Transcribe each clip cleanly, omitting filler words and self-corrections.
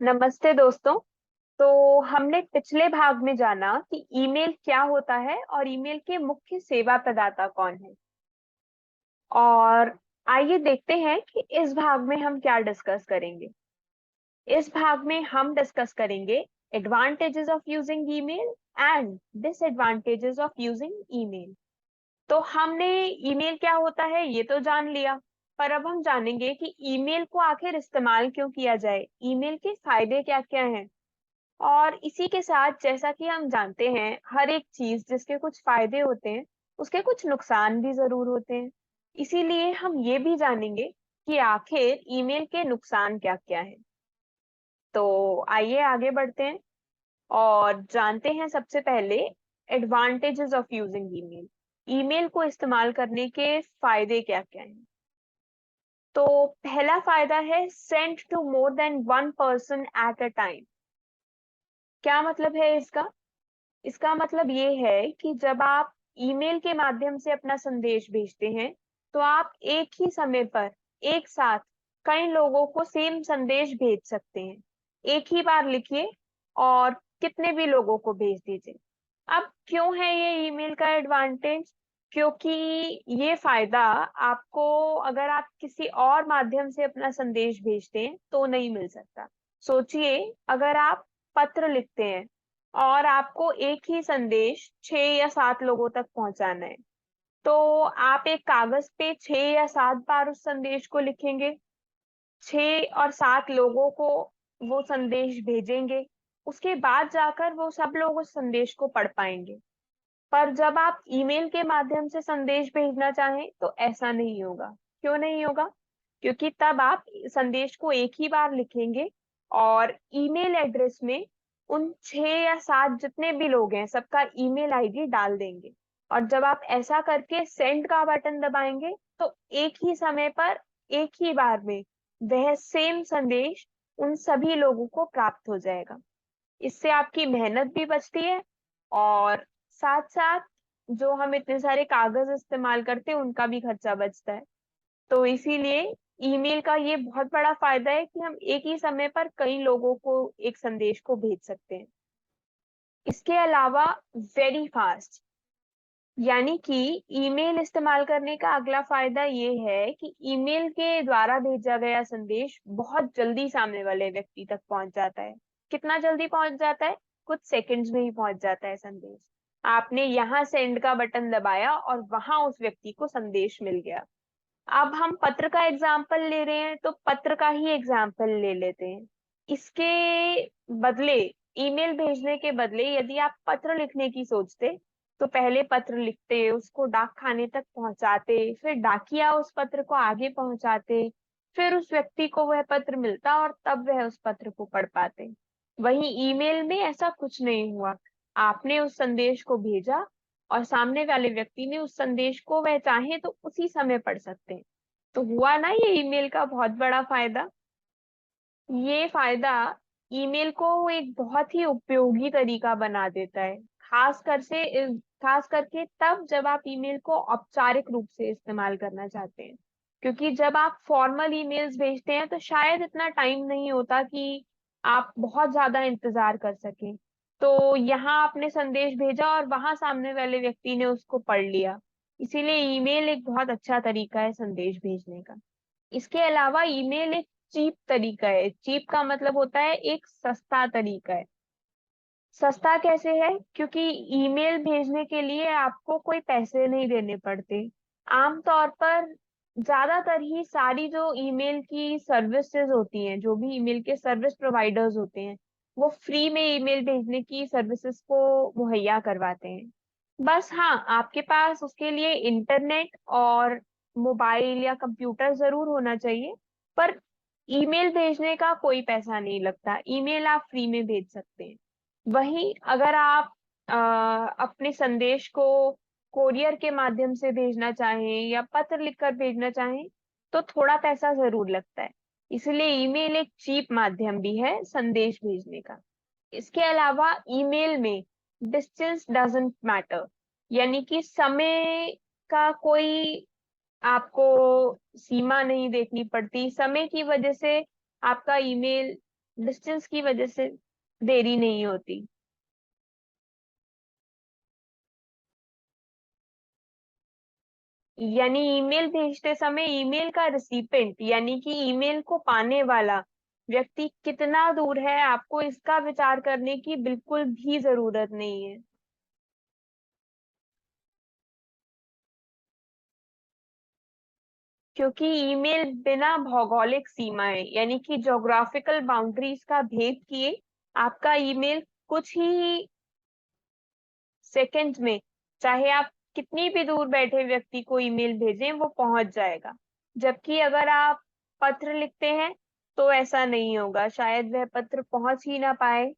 नमस्ते दोस्तों। तो हमने पिछले भाग में जाना कि ईमेल क्या होता है और ईमेल के मुख्य सेवा प्रदाता कौन है। और आइए देखते हैं कि इस भाग में हम क्या डिस्कस करेंगे। इस भाग में हम डिस्कस करेंगे advantages of using email and disadvantages of using email. तो हमने ईमेल क्या होता है ये तो जान लिया, पर अब हम जानेंगे कि ईमेल को आखिर इस्तेमाल क्यों किया जाए, ईमेल के फायदे क्या क्या हैं। और इसी के साथ जैसा कि हम जानते हैं हर एक चीज जिसके कुछ फायदे होते हैं उसके कुछ नुकसान भी जरूर होते हैं। इसीलिए हम ये भी जानेंगे कि आखिर ईमेल के नुकसान क्या क्या हैं। तो आइए आगे बढ़ते हैं और जानते हैं सबसे पहले advantages of using email. Email को इस्तेमाल करने के फायदे क्या क्या हैं। तो पहला फायदा है send to more than one person at a time. क्या मतलब है इसका? इसका मतलब ये है कि जब आप ईमेल के माध्यम से अपना संदेश भेजते हैं तो आप एक ही समय पर एक साथ कई लोगों को सेम संदेश भेज सकते हैं। एक ही बार लिखिए और कितने भी लोगों को भेज दीजिए। अब क्यों है ये ईमेल का एडवांटेज? क्योंकि ये फायदा आपको अगर आप किसी और माध्यम से अपना संदेश भेजते हैं तो नहीं मिल सकता। सोचिए, अगर आप पत्र लिखते हैं और आपको एक ही संदेश 6 या 7 लोगों तक पहुंचाना है, तो आप एक कागज पे 6 या 7 बार उस संदेश को लिखेंगे, 6 और 7 लोगों को वो संदेश भेजेंगे, उसके बाद जाकर वो सब लोग उस संदेश को पढ़ पाएंगे। पर जब आप ईमेल के माध्यम से संदेश भेजना चाहें तो ऐसा नहीं होगा। क्यों नहीं होगा? क्योंकि तब आप संदेश को एक ही बार लिखेंगे और ईमेल एड्रेस में उन 6 या 7 जितने भी लोग हैं सबका ईमेल आईडी डाल देंगे। और जब आप ऐसा करके सेंड का बटन दबाएंगे तो एक ही समय पर एक ही बार में वह सेम संदेश उन सभी लोगों को प्राप्त हो जाएगा। इससे आपकी मेहनत भी बचती है और साथ साथ जो हम इतने सारे कागज इस्तेमाल करते हैं उनका भी खर्चा बचता है। तो इसीलिए ईमेल का ये बहुत बड़ा फायदा है कि हम एक ही समय पर कई लोगों को एक संदेश को भेज सकते हैं। इसके अलावा वेरी फास्ट, यानी कि ईमेल इस्तेमाल करने का अगला फायदा ये है कि ईमेल के द्वारा भेजा गया संदेश बहुत जल्दी सामने वाले व्यक्ति तक पहुंच जाता है। कितना जल्दी पहुंच जाता है? कुछ सेकंड्स में ही पहुंच जाता है संदेश। आपने यहाँ सेंड का बटन दबाया और वहां उस व्यक्ति को संदेश मिल गया। अब हम पत्र का एग्जाम्पल ले रहे हैं तो पत्र का ही एग्जाम्पल ले लेते हैं। इसके बदले, ईमेल भेजने के बदले यदि आप पत्र लिखने की सोचते तो पहले पत्र लिखते, उसको डाक खाने तक पहुंचाते, फिर डाकिया उस पत्र को आगे पहुंचाते, फिर उस व्यक्ति को वह पत्र मिलता और तब वह उस पत्र को पढ़ पाते। वहीं ईमेल में ऐसा कुछ नहीं हुआ। आपने उस संदेश को भेजा और सामने वाले व्यक्ति ने उस संदेश को वह चाहे तो उसी समय पढ़ सकते हैं। तो हुआ ना ये ईमेल का बहुत बड़ा फायदा। ये फायदा ईमेल को एक बहुत ही उपयोगी तरीका बना देता है, खास करके तब जब आप ईमेल को औपचारिक रूप से इस्तेमाल करना चाहते हैं। क्योंकि जब आप फॉर्मल ईमेल्स भेजते हैं तो शायद इतना टाइम नहीं होता कि आप बहुत ज्यादा इंतजार कर सकें। तो यहाँ आपने संदेश भेजा और वहां सामने वाले व्यक्ति ने उसको पढ़ लिया। इसीलिए ईमेल एक बहुत अच्छा तरीका है संदेश भेजने का। इसके अलावा ईमेल एक चीप तरीका है। चीप का मतलब होता है एक सस्ता तरीका है। सस्ता कैसे है? क्योंकि ईमेल भेजने के लिए आपको कोई पैसे नहीं देने पड़ते। आमतौर पर ज्यादातर ही सारी जो ईमेल की सर्विसेज होती हैं, जो भी ईमेल के सर्विस प्रोवाइडर्स होते हैं, वो फ्री में ईमेल भेजने की सर्विसेज को मुहैया करवाते हैं। बस हाँ, आपके पास उसके लिए इंटरनेट और मोबाइल या कंप्यूटर जरूर होना चाहिए। पर ईमेल भेजने का कोई पैसा नहीं लगता, ईमेल आप फ्री में भेज सकते हैं। वहीं अगर आप अपने संदेश को कोरियर के माध्यम से भेजना चाहें या पत्र लिखकर भेजना चाहें तो थोड़ा पैसा जरूर लगता है। इसलिए ईमेल एक चीप माध्यम भी है संदेश भेजने का। इसके अलावा ईमेल में डिस्टेंस डजंट मैटर, यानी कि समय का कोई आपको सीमा नहीं देखनी पड़ती। समय की वजह से आपका ईमेल डिस्टेंस की वजह से देरी नहीं होती। यानी ईमेल भेजते समय ईमेल का रिसिपेंट यानी कि ईमेल को पाने वाला व्यक्ति कितना दूर है, आपको इसका विचार करने की बिल्कुल भी जरूरत नहीं है। क्योंकि ईमेल बिना भौगोलिक सीमाएं यानी कि ज्योग्राफिकल बाउंड्रीज का भेद किए आपका ईमेल कुछ ही सेकंड्स में, चाहे आप कितनी भी दूर बैठे व्यक्ति को ईमेल भेजें, वो पहुंच जाएगा। जबकि अगर आप पत्र लिखते हैं तो ऐसा नहीं होगा, शायद वह पत्र पहुंच ही ना पाए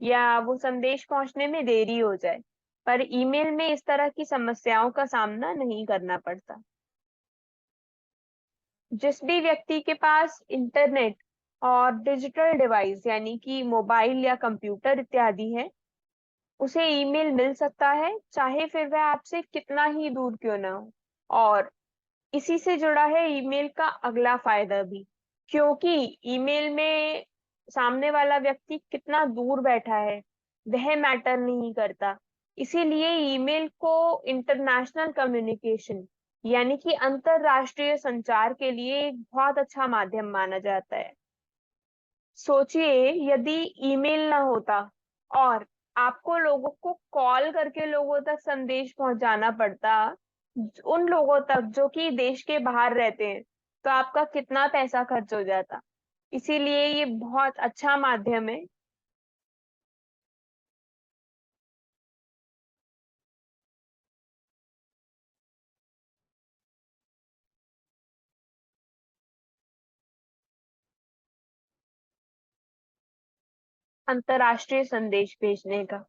या वो संदेश पहुंचने में देरी हो जाए। पर ईमेल में इस तरह की समस्याओं का सामना नहीं करना पड़ता। जिस भी व्यक्ति के पास इंटरनेट और डिजिटल डिवाइस यानी कि मोबाइल या कंप्यूटर इत्यादि है, उसे ईमेल मिल सकता है, चाहे फिर वह आपसे कितना ही दूर क्यों ना हो। और इसी से जुड़ा है ईमेल का अगला फायदा भी, क्योंकि ईमेल में सामने वाला व्यक्ति कितना दूर बैठा है वह मैटर नहीं करता। इसीलिए ईमेल को इंटरनेशनल कम्युनिकेशन यानी कि अंतरराष्ट्रीय संचार के लिए एक बहुत अच्छा माध्यम माना जाता है। सोचिए, यदि ईमेल ना होता और आपको लोगों को कॉल करके लोगों तक संदेश पहुंचाना पड़ता, उन लोगों तक जो कि देश के बाहर रहते हैं, तो आपका कितना पैसा खर्च हो जाता। इसीलिए ये बहुत अच्छा माध्यम है। अंतरराष्ट्रीय संदेश भेजने का।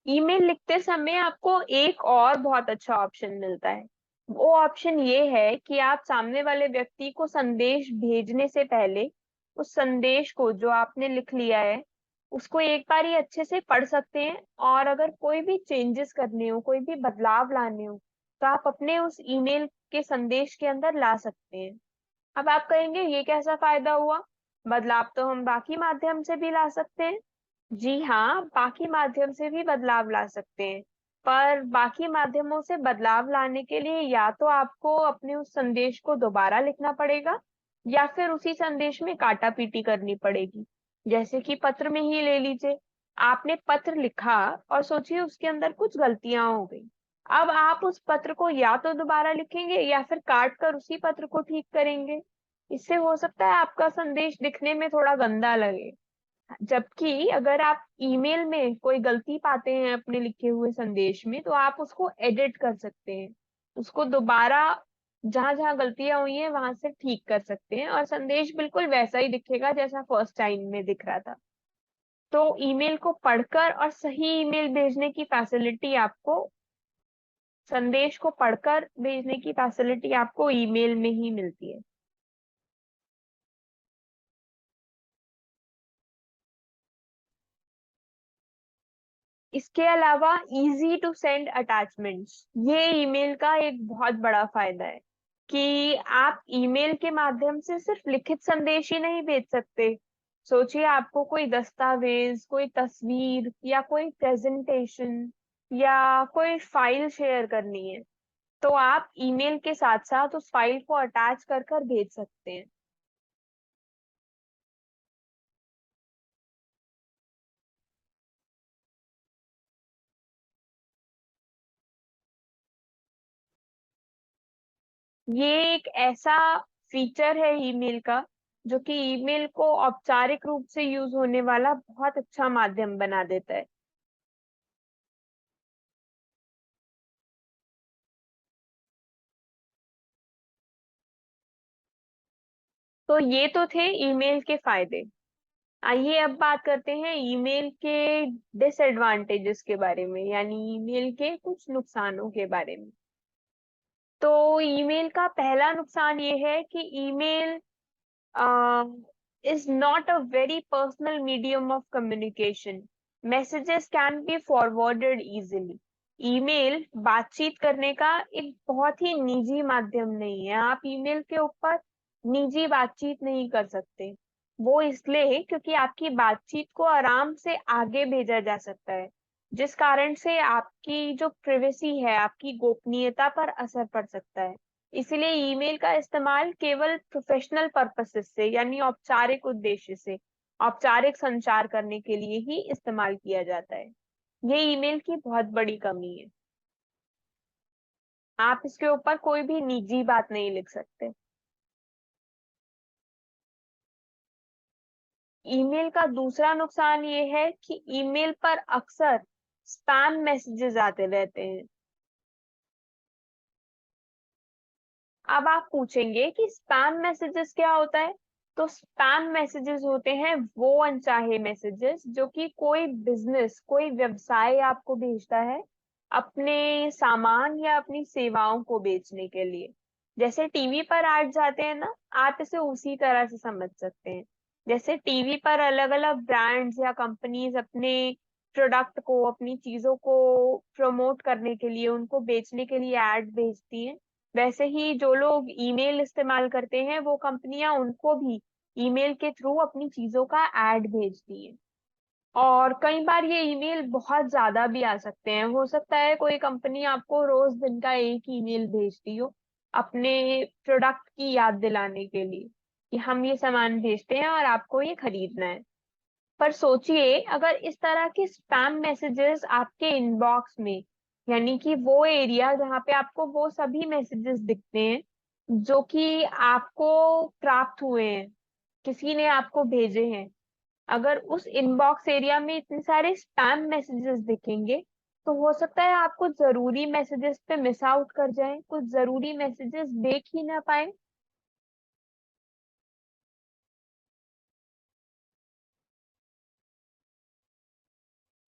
ईमेल लिखते समय आपको एक और बहुत अच्छा ऑप्शन मिलता है। वो ऑप्शन ये है कि आप सामने वाले व्यक्ति को संदेश भेजने से पहले उस संदेश को जो आपने लिख लिया है उसको एक बार ही अच्छे से पढ़ सकते हैं, और अगर कोई भी चेंजेस करने हो, कोई भी बदलाव लाने हो, तो आप अपने उस ईमेल के संदेश के अंदर ला सकते हैं। अब आप कहेंगे ये कैसा फायदा हुआ, बदलाव तो हम बाकी माध्यम से भी ला सकते हैं। जी हाँ, बाकी माध्यम से भी बदलाव ला सकते हैं। पर बाकी माध्यमों से बदलाव लाने के लिए या तो आपको अपने उस संदेश को दोबारा लिखना पड़ेगा या फिर उसी संदेश में काटा पीटी करनी पड़ेगी। जैसे कि पत्र में ही ले लीजिए, आपने पत्र लिखा और सोचिए उसके अंदर कुछ गलतियां हो गई। अब आप उस पत्र को या तो दोबारा लिखेंगे या फिर काट कर उसी पत्र को ठीक करेंगे। इससे हो सकता है आपका संदेश दिखने में थोड़ा गंदा लगे। जबकि अगर आप ईमेल में कोई गलती पाते हैं अपने लिखे हुए संदेश में, तो आप उसको एडिट कर सकते हैं, उसको दोबारा जहां जहां गलतियां हुई हैं वहां से ठीक कर सकते हैं, और संदेश बिल्कुल वैसा ही दिखेगा जैसा फर्स्ट टाइम में दिख रहा था। तो ईमेल को पढ़कर और सही ईमेल भेजने की फैसिलिटी आपको, संदेश को पढ़कर भेजने की फैसिलिटी आपको ईमेल में ही मिलती है। इसके अलावा इजी टू सेंड अटैचमेंट्स, ये ईमेल का एक बहुत बड़ा फायदा है कि आप ईमेल के माध्यम से सिर्फ लिखित संदेश ही नहीं भेज सकते। सोचिए, आपको कोई दस्तावेज, कोई तस्वीर या कोई प्रेजेंटेशन या कोई फाइल शेयर करनी है, तो आप ईमेल के साथ साथ उस फाइल को अटैच कर कर भेज सकते हैं। ये एक ऐसा फीचर है ईमेल का जो कि ईमेल को औपचारिक रूप से यूज होने वाला बहुत अच्छा माध्यम बना देता है। तो ये तो थे ईमेल के फायदे। आइए अब बात करते हैं ईमेल के डिसएडवांटेजेस के बारे में, यानी ईमेल के कुछ नुकसानों के बारे में। तो ईमेल का पहला नुकसान ये है कि email is not a very personal medium of communication. Messages can be forwarded easily. Email बातचीत करने का एक बहुत ही निजी माध्यम नहीं है। आप ईमेल के ऊपर निजी बातचीत नहीं कर सकते। वो इसलिए क्योंकि आपकी बातचीत को आराम से आगे भेजा जा सकता है, जिस कारण से आपकी जो प्राइवेसी है, आपकी गोपनीयता पर असर पड़ सकता है। इसीलिए ईमेल का इस्तेमाल केवल प्रोफेशनल पर्पसेस से यानी औपचारिक उद्देश्य से औपचारिक संचार करने के लिए ही इस्तेमाल किया जाता है। ये ईमेल की बहुत बड़ी कमी है। आप इसके ऊपर कोई भी निजी बात नहीं लिख सकते। ईमेल का दूसरा नुकसान ये है कि ईमेल पर अक्सर स्पैम मैसेजेस आते रहते हैं। अब आप पूछेंगे कि स्पैम मैसेजेस क्या होता है। तो स्पैम मैसेजेस होते हैं वो अनचाहे मैसेजेस जो कि कोई बिजनेस, कोई व्यवसाय आपको भेजता है अपने सामान या अपनी सेवाओं को बेचने के लिए। जैसे टीवी पर ऐड जाते हैं ना, आप इसे उसी तरह से समझ सकते हैं। जैसे टीवी पर अलग अलग ब्रांड्स या कंपनीज अपने प्रोडक्ट को, अपनी चीजों को प्रमोट करने के लिए, उनको बेचने के लिए ऐड भेजती हैं, वैसे ही जो लोग ईमेल इस्तेमाल करते हैं वो कंपनियां उनको भी ईमेल के थ्रू अपनी चीजों का ऐड भेजती हैं। और कई बार ये ईमेल बहुत ज्यादा भी आ सकते हैं। हो सकता है कोई कंपनी आपको रोज दिन का एक ईमेल भेजती हो अपने प्रोडक्ट की याद दिलाने के लिए कि हम ये सामान भेजते हैं और आपको ये खरीदना है। पर सोचिए अगर इस तरह के स्पैम मैसेजेस आपके इनबॉक्स में, यानी कि वो एरिया जहाँ पे आपको वो सभी मैसेजेस दिखते हैं जो कि आपको प्राप्त हुए हैं, किसी ने आपको भेजे हैं, अगर उस इनबॉक्स एरिया में इतने सारे स्पैम मैसेजेस दिखेंगे तो हो सकता है आपको जरूरी मैसेजेस पे मिस आउट कर जाएं, कुछ जरूरी मैसेजेस देख ही ना पाए।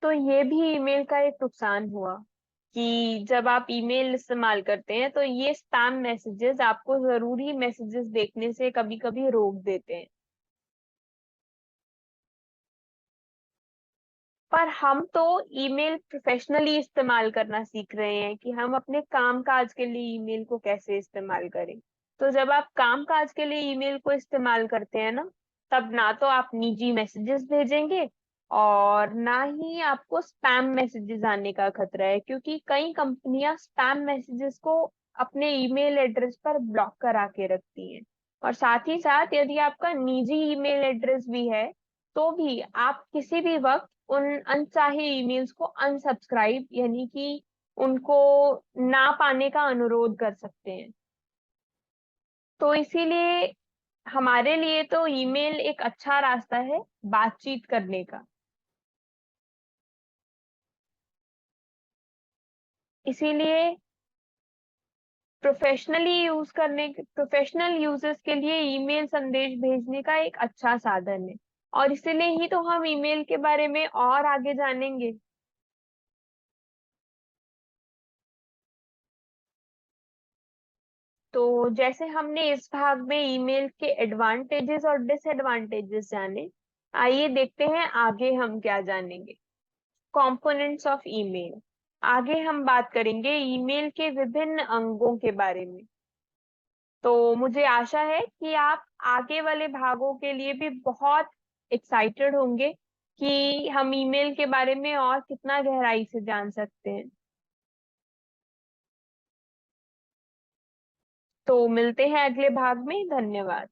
तो ये भी ईमेल का एक नुकसान हुआ कि जब आप ईमेल इस्तेमाल करते हैं तो ये स्पैम मैसेजेस आपको जरूरी मैसेजेस देखने से कभी कभी रोक देते हैं। पर हम तो ईमेल प्रोफेशनली इस्तेमाल करना सीख रहे हैं कि हम अपने काम काज के लिए ईमेल को कैसे इस्तेमाल करें। तो जब आप काम काज के लिए ईमेल को इस्तेमाल करते हैं ना, तब ना तो आप निजी मैसेजेस भेजेंगे और ना ही आपको स्पैम मैसेजेस आने का खतरा है, क्योंकि कई कंपनियां स्पैम मैसेजेस को अपने ईमेल एड्रेस पर ब्लॉक करा के रखती हैं। और साथ ही साथ यदि आपका निजी ईमेल एड्रेस भी है तो भी आप किसी भी वक्त उन अनचाहे ईमेल्स को अनसब्सक्राइब यानी कि उनको ना पाने का अनुरोध कर सकते हैं। तो इसीलिए हमारे लिए तो ईमेल एक अच्छा रास्ता है बातचीत करने का। इसीलिए प्रोफेशनल यूजर्स के लिए ईमेल संदेश भेजने का एक अच्छा साधन है। और इसीलिए ही तो हम ईमेल के बारे में और आगे जानेंगे। तो जैसे हमने इस भाग में ईमेल के एडवांटेजेस और डिसएडवांटेजेस जाने, आइए देखते हैं आगे हम क्या जानेंगे। Components of email. आगे हम बात करेंगे ईमेल के विभिन्न अंगों के बारे में। तो मुझे आशा है कि आप आगे वाले भागों के लिए भी बहुत एक्साइटेड होंगे कि हम ईमेल के बारे में और कितना गहराई से जान सकते हैं। तो मिलते हैं अगले भाग में। धन्यवाद।